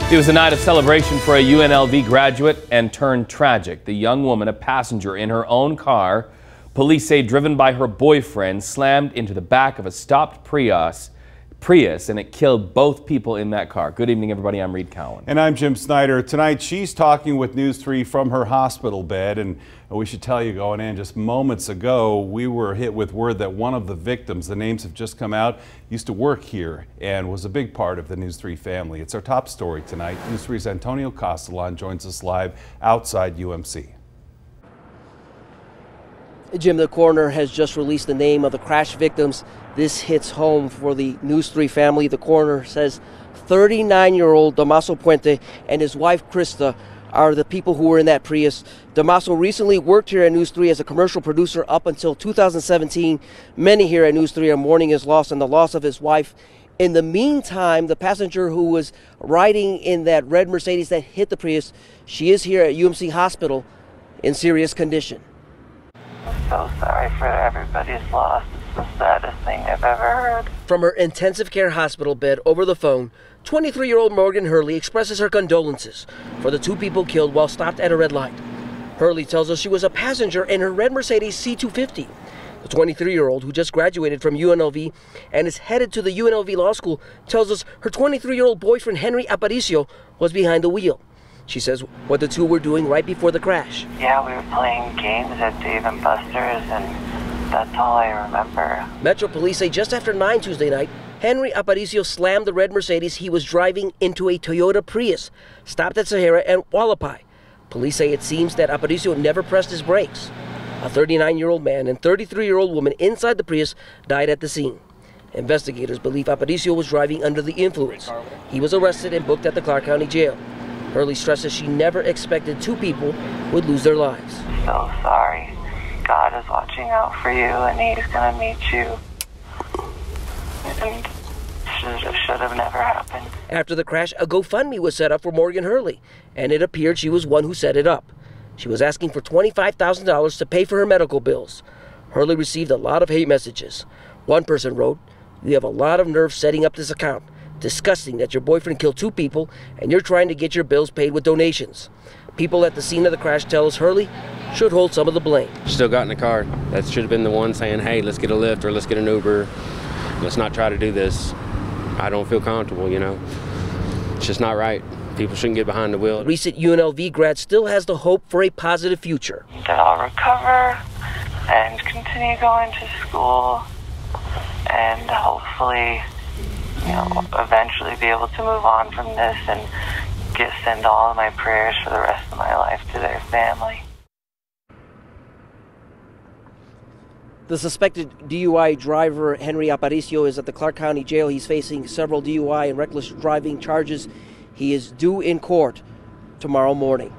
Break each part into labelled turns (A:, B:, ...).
A: It was a night of celebration for a UNLV graduate and turned tragic. The young woman, a passenger in her own car, police say driven by her boyfriend, slammed into the back of a stopped Prius, and it killed both people in that car. Good evening, everybody. I'm Reed Cowan.
B: And I'm Jim Snyder. Tonight, she's talking with News 3 from her hospital bed. And we should tell you, going in just moments ago, we were hit with word that one of the victims, the names have just come out, used to work here and was a big part of the News 3 family. It's our top story tonight. News 3's Antonio Castellan joins us live outside UMC.
C: Jim, the coroner has just released the name of the crash victims. This hits home for the News 3 family. The coroner says 39-year-old Damaso Puente and his wife Krista are the people who were in that Prius. Damaso recently worked here at News 3 as a commercial producer up until 2017. Many here at News 3 are mourning his loss and the loss of his wife. In the meantime, the passenger who was riding in that red Mercedes that hit the Prius, she is here at UMC Hospital in serious condition.
D: I'm so sorry for everybody's loss. It's the saddest thing I've ever heard.
C: From her intensive care hospital bed over the phone, 23-year-old Morgan Hurley expresses her condolences for the two people killed while stopped at a red light. Hurley tells us she was a passenger in her red Mercedes C250. The 23-year-old, who just graduated from UNLV and is headed to the UNLV Law School, tells us her 23-year-old boyfriend Henry Aparicio was behind the wheel. She says what the two were doing right before the crash.
D: Yeah, we were playing games at Dave & Buster's, and that's all I remember.
C: Metro Police say just after 9 Tuesday night, Henry Aparicio slammed the red Mercedes he was driving into a Toyota Prius, stopped at Sahara and Hualapai. Police say it seems that Aparicio never pressed his brakes. A 39-year-old man and 33-year-old woman inside the Prius died at the scene. Investigators believe Aparicio was driving under the influence. He was arrested and booked at the Clark County Jail. Hurley stresses she never expected two people would lose their lives.
D: So sorry. God is watching out for you, and He's going to meet you. And should have never happened.
C: After the crash, a GoFundMe was set up for Morgan Hurley, and it appeared she was one who set it up. She was asking for $25,000 to pay for her medical bills. Hurley received a lot of hate messages. One person wrote, "You have a lot of nerve setting up this account. Disgusting that your boyfriend killed two people and you're trying to get your bills paid with donations." People at the scene of the crash tell us Hurley should hold some of the blame.
E: Still got in the car. That should have been the one saying, hey, let's get a Lyft or let's get an Uber. Let's not try to do this. I don't feel comfortable, you know. It's just not right. People shouldn't get behind the wheel.
C: Recent UNLV grad still has the hope for a positive future.
D: That I'll recover and continue going to school and hopefully, you know, eventually be able to move on from this and send all of my prayers for the rest of my life to their family.
C: The suspected DUI driver, Henry Aparicio, is at the Clark County Jail. He's facing several DUI and reckless driving charges. He is due in court tomorrow morning.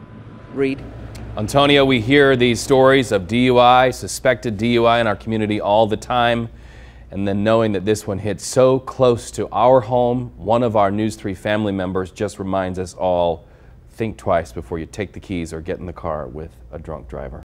C: Reed.
A: Antonio, we hear these stories of DUI, suspected DUI in our community all the time. And then knowing that this one hit so close to our home, one of our News 3 family members just reminds us all, think twice before you take the keys or get in the car with a drunk driver.